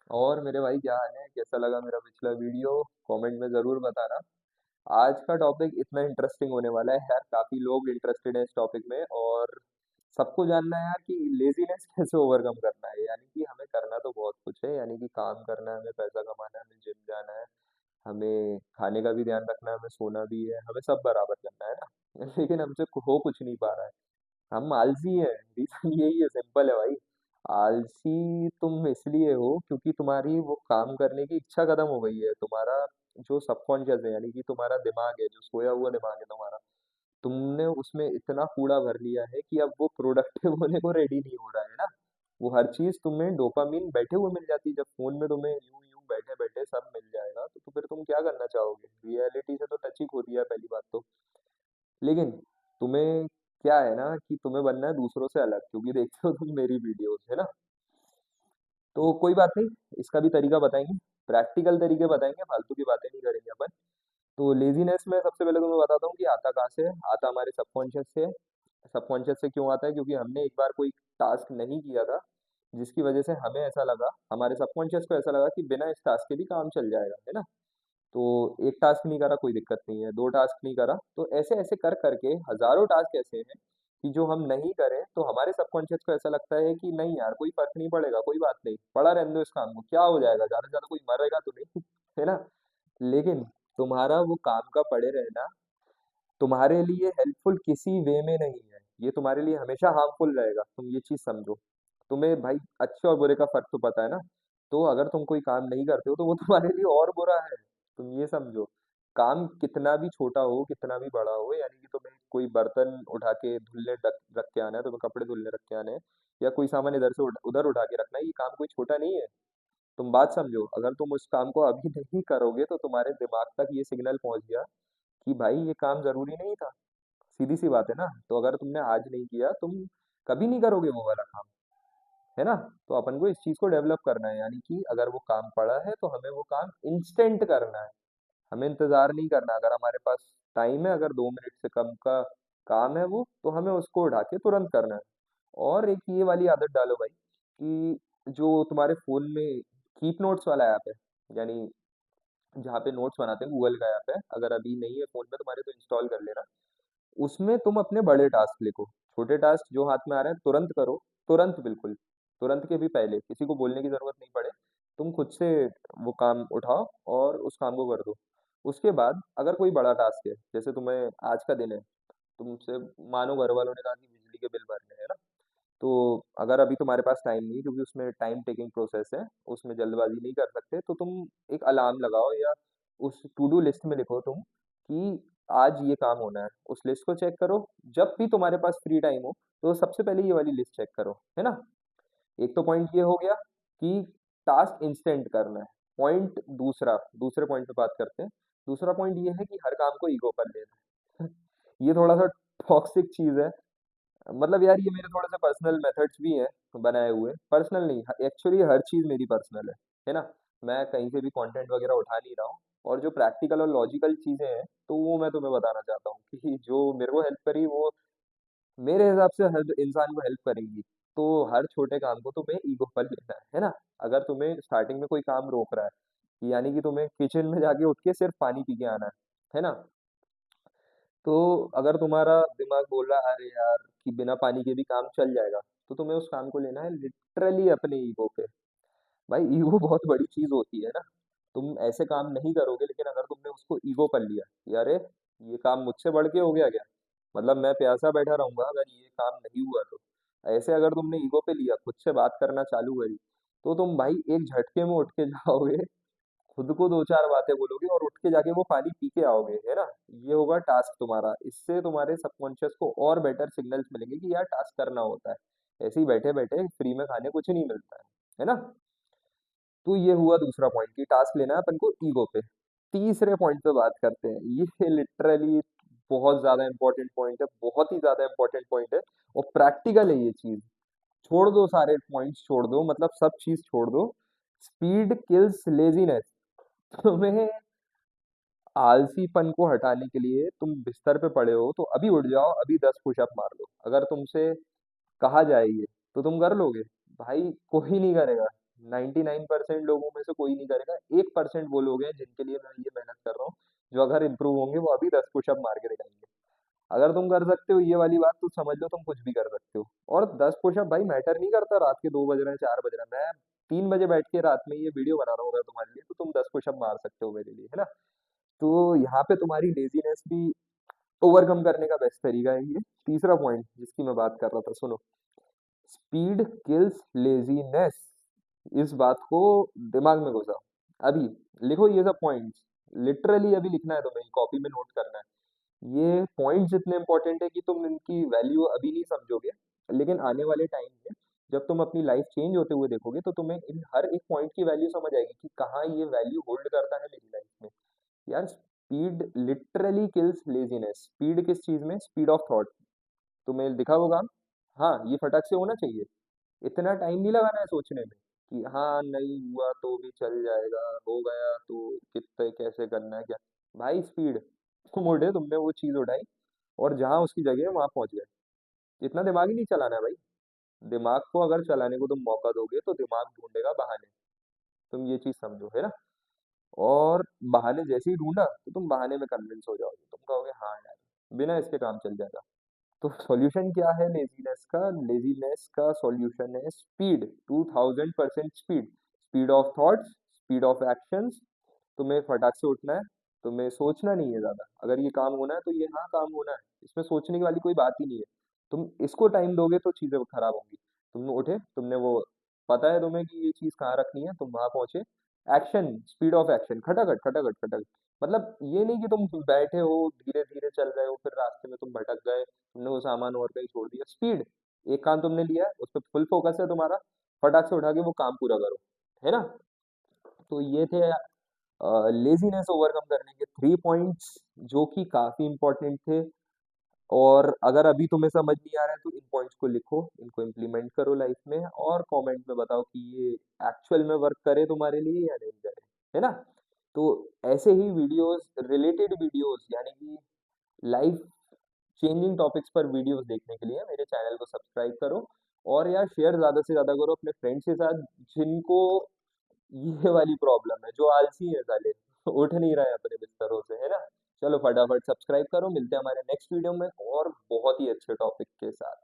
और मेरे भाई क्या हाल है? कैसा लगा मेरा पिछला वीडियो? कमेंट में ज़रूर बताना। आज का टॉपिक इतना इंटरेस्टिंग होने वाला है यार, काफ़ी लोग इंटरेस्टेड हैं इस टॉपिक में। और सबको जानना है यार कि लेज़ीनेस कैसे ओवरकम करना है। यानी कि हमें करना तो बहुत कुछ है, यानी कि काम करना है, हमें पैसा कमाना है, हमें जिम जाना है, हमें खाने का भी ध्यान रखना है, हमें सोना भी है, हमें सब बराबर करना है ना। लेकिन हमसे हो कुछ नहीं पा रहा है। हम आलसी हैं। रीजन यही है, सिंपल है भाई। आलसी तुम इसलिए हो क्योंकि तुम्हारी वो काम करने की इच्छा खत्म हो गई है। तुम्हारा जो सबकॉन्शियस है, यानी कि तुम्हारा दिमाग है, जो सोया हुआ दिमाग है तुम्हारा, तुमने उसमें इतना कूड़ा भर लिया है कि अब वो प्रोडक्टिव होने को रेडी नहीं हो रहा है ना। वो हर चीज तुम्हें डोपामिन बैठे हुए मिल जाती है। जब फोन में तुम्हें यूं यूं बैठे बैठे सब मिल जाएगा तो फिर तुम क्या करना चाहोगे? रियलिटी से तो टच ही खो दिया है पहली बात तो। लेकिन तुम्हें क्या है ना कि तुम्हें बनना है दूसरों से अलग, क्योंकि देखते हो तुम मेरी वीडियोस है ना। तो कोई बात नहीं, इसका भी तरीका बताएंगे, प्रैक्टिकल तरीके बताएंगे, फालतू की बातें नहीं करेंगे अपन। तो लेजीनेस में सबसे पहले तुम्हें बताता हूँ कि आता कहाँ से है। आता हमारे सबकॉन्शियस से है। सबकॉन्शियस से क्यों आता है? क्योंकि हमने एक बार कोई टास्क नहीं किया था, जिसकी वजह से हमें ऐसा लगा, हमारे सबकॉन्शियस को ऐसा लगा कि बिना इस टास्क के भी काम चल जाएगा, है ना। तो एक टास्क नहीं करा कोई दिक्कत नहीं है, दो टास्क नहीं करा तो ऐसे ऐसे कर करके हजारों टास्क ऐसे हैं कि जो हम नहीं करें तो हमारे सबकॉन्शियस को ऐसा लगता है कि नहीं यार, कोई फर्क नहीं पड़ेगा, कोई बात नहीं, पड़ा रहने दो इस काम को, क्या हो जाएगा, ज्यादा से ज्यादा कोई मरेगा तो नहीं। है ना। लेकिन तुम्हारा वो काम का पड़े रहना तुम्हारे लिए हेल्पफुल किसी वे में नहीं है। ये तुम्हारे लिए हमेशा हार्मफुल रहेगा, तुम ये चीज समझो। तुम्हें भाई अच्छे और बुरे का फर्क तो पता है ना। तो अगर तुम कोई काम नहीं करते हो तो वो तुम्हारे लिए और बुरा है। तुम ये समझो, काम कितना भी छोटा हो, कितना भी बड़ा हो, यानी कि तुम्हें कोई बर्तन उठा के धुलने रख के आना है, तुम्हें कपड़े धुलने रख के आने हैं, या कोई सामान इधर से उधर उठा के रखना है, ये काम कोई छोटा नहीं है। तुम बात समझो, अगर तुम उस काम को अभी नहीं करोगे तो तुम्हारे दिमाग तक ये सिग्नल पहुंच गया कि भाई ये काम जरूरी नहीं था। सीधी सी बात है ना। तो अगर तुमने आज नहीं किया, तुम कभी नहीं करोगे वो वाला काम, है ना। तो अपन को इस चीज को डेवलप करना है, यानी कि अगर वो काम पड़ा है तो हमें वो काम इंस्टेंट करना है। हमें इंतजार नहीं करना। अगर हमारे पास टाइम है, अगर 2 मिनट से कम का काम है वो, तो हमें उसको उठा के तुरंत करना है। और एक ये वाली आदत डालो भाई कि जो तुम्हारे फोन में कीप नोट्स वाला ऐप है, यानी जहाँ पे नोट्स बनाते हैं, गूगल का ऐप है, अगर अभी नहीं है फोन में तुम्हारे तो इंस्टॉल कर लेना। उसमें तुम अपने बड़े टास्क लिखो। छोटे टास्क जो हाथ में आ रहे हैं तुरंत करो। तुरंत, बिल्कुल तुरंत के भी पहले किसी को बोलने की जरूरत नहीं पड़े, तुम खुद से वो काम उठाओ और उस काम को कर दो। उसके बाद अगर कोई बड़ा टास्क है, जैसे तुम्हें आज का दिन है, तुमसे मानो घर वालों ने कहा कि बिजली के बिल भरने हैं ना, तो अगर अभी तुम्हारे पास टाइम नहीं है, क्योंकि उसमें टाइम टेकिंग प्रोसेस है, उसमें जल्दबाजी नहीं कर सकते, तो तुम एक अलार्म लगाओ या उस टू डू लिस्ट में लिखो तुम कि आज ये काम होना है। उस लिस्ट को चेक करो जब भी तुम्हारे पास फ्री टाइम हो, तो सबसे पहले ये वाली लिस्ट चेक करो, है ना। एक तो पॉइंट ये हो गया कि टास्क इंस्टेंट करना है। पॉइंट दूसरा, दूसरे पॉइंट पे बात करते हैं। दूसरा पॉइंट ये है कि हर काम को ईगो पर लेना है। ये थोड़ा सा टॉक्सिक चीज है। मतलब यार, ये मेरे थोड़े से पर्सनल मेथड्स भी हैं बनाए हुए। पर्सनल नहीं, एक्चुअली हर चीज़ मेरी पर्सनल है ना। मैं कहीं से भी कंटेंट वगैरह उठा नहीं रहा हूँ। और जो प्रैक्टिकल और लॉजिकल चीज़ें हैं तो वो मैं तुम्हें बताना चाहता हूँ कि जो मेरे को हेल्प करी वो मेरे हिसाब से हर इंसान को हेल्प करेंगी। तो हर छोटे काम को तुम्हें ईगो पर लेना है ना। अगर तुम्हें स्टार्टिंग में कोई काम रोक रहा है, यानी कि तुम्हें किचन में जाके उठ के सिर्फ पानी पी के आना है ना। तो अगर तुम्हारा दिमाग बोल रहा है अरे यार कि बिना पानी के भी काम चल जाएगा, तो तुम्हें उस काम को लेना है लिटरली अपने ईगो पे। भाई ईगो बहुत बड़ी चीज होती है ना। तुम ऐसे काम नहीं करोगे, लेकिन अगर तुमने उसको ईगो कर लिया कि अरे ये काम मुझसे बढ़ के हो गया क्या, मतलब मैं प्यासा बैठा रहूंगा अगर ये काम नहीं हुआ तो। ऐसे अगर तुमने ईगो पे लिया, खुद से बात करना चालू करी, तो तुम भाई एक झटके में उठ के जाओगे, खुद को दो चार बातें बोलोगे और उठ के जाके वो पानी पी के आओगे, है ना। ये होगा टास्क तुम्हारा। इससे तुम्हारे सबकॉन्शियस को और बेटर सिग्नल्स मिलेंगे कि यार टास्क करना होता है, ऐसे ही बैठे बैठे फ्री में खाने कुछ नहीं मिलता है ना। तो ये हुआ दूसरा पॉइंट कि टास्क लेना है अपन को ईगो पे। तीसरे पॉइंट पे बात करते हैं। ये लिटरली बहुत ज्यादा इंपॉर्टेंट पॉइंट है, बहुत ही ज्यादा इंपॉर्टेंट पॉइंट है। और प्रैक्टिकल है ये चीज। छोड़ दो सारे पॉइंट्स, छोड़ दो, मतलब सब चीज छोड़ दो। Speed kills laziness. तुम्हें आलसीपन को हटाने के लिए, तुम बिस्तर पे पड़े हो तो अभी उठ जाओ, अभी 10 पुशअप मार लो। अगर तुमसे कहा जाए ये, तो तुम कर लोगे? भाई कोई नहीं करेगा। 99% लोगों में से कोई नहीं करेगा, 1% वो लोग हैं जिनके लिए मैं ये मेहनत कर रहा हूँ, जो अगर इम्प्रूव होंगे वो अभी 10 पुशअप मार के दिखाएंगे। अगर तुम कर सकते हो ये वाली बात, तो समझ लो तुम कुछ भी कर सकते हो। और 10 पुशअप भाई मैटर नहीं करता, रात के 2 बज रहे हैं, 4 बज रहे हैं, मैं 3 बजे बैठ के रात में ये वीडियो बना रहा हूँ अगर तुम्हारे लिए, तो तुम 10 पुशअप मार सकते हो मेरे लिए, है ना। तो यहाँ पे तुम्हारी लेजीनेस भी ओवरकम करने का बेस्ट तरीका है ये। तीसरा पॉइंट जिसकी मैं बात कर रहा था, सुनो। Speed kills laziness. इस बात को दिमाग में घुसाओ अभी। लिखो ये सब पॉइंट्स, लिटरली अभी लिखना है तुम्हें, कॉपी में नोट करना है। ये पॉइंट्स इतने इंपॉर्टेंट है कि तुम इनकी वैल्यू अभी नहीं समझोगे, लेकिन आने वाले टाइम में जब तुम अपनी लाइफ चेंज होते हुए देखोगे, तो तुम्हें इन हर एक पॉइंट की वैल्यू समझ आएगी कि कहाँ ये वैल्यू होल्ड करता है मेरी लाइफ में। यार speed literally kills laziness. Speed किस चीज में? Speed of thought. तुम्हें दिखा होगा, हाँ ये फटाक से होना चाहिए। इतना टाइम नहीं लगाना है सोचने में कि हाँ नहीं हुआ तो भी चल जाएगा, हो गया तो कितने कैसे करना है क्या। भाई स्पीड, तुम उठे, तुमने वो चीज उठाई और जहां उसकी जगह है वहां पहुंच गए। इतना दिमाग ही नहीं चलाना है भाई। दिमाग को अगर चलाने को तुम मौका दोगे तो दिमाग ढूंढेगा बहाने। तुम ये चीज समझो, है ना। और बहाने जैसे ही ढूंढा तो तुम बहाने में कन्विंस हो जाओगे, तुम कहोगे हाँ यार बिना इसके काम चल जाएगा। तो सॉल्यूशन क्या है लेजीनेस का? लेजीनेस का सॉल्यूशन है speed, 2000% speed. Speed of thoughts, speed of actions. तुम्हें फटाक से उठना है, तुम्हें सोचना नहीं है ज्यादा। अगर ये काम होना है तो ये हाँ काम होना है, इसमें सोचने की वाली कोई बात ही नहीं है। तुम इसको टाइम दोगे तो चीजें खराब होंगी। तुमने उठे, तुमने वो पता है तुम्हें कि ये चीज कहाँ रखनी है, तुम वहां पहुंचे। एक्शन, स्पीड ऑफ एक्शन, खटाखट खटाखट खटाखट। मतलब ये नहीं कि तुम बैठे हो धीरे धीरे चल रहे हो, फिर रास्ते में तुम भटक गए, तुमने वो सामान और कहीं छोड़ दिया। स्पीड, एक काम तुमने लिया है उस पर फुल फोकस है तुम्हारा, फटाक से उठा के वो काम पूरा करो, है ना। तो ये थे लेजीनेस ओवरकम करने के 3 पॉइंट्स, जो कि काफी इंपॉर्टेंट थे। और अगर अभी तुम्हें समझ नहीं आ रहा है तो इन पॉइंट्स को लिखो, इनको इम्प्लीमेंट करो लाइफ में, और कमेंट में बताओ कि ये एक्चुअल में वर्क करे तुम्हारे लिए या नहीं करे, है ना। तो ऐसे ही वीडियोस, रिलेटेड वीडियोस, यानी कि लाइफ चेंजिंग टॉपिक्स पर वीडियोस देखने के लिए मेरे चैनल को सब्सक्राइब करो। और यार शेयर ज्यादा से ज्यादा करो अपने फ्रेंड्स के साथ, जिनको ये वाली प्रॉब्लम है, जो आलसी है साले, उठ नहीं रहा है अपने बिस्तरों से, है ना। चलो फटाफट सब्सक्राइब करो, मिलते हैं हमारे नेक्स्ट वीडियो में और बहुत ही अच्छे टॉपिक के साथ।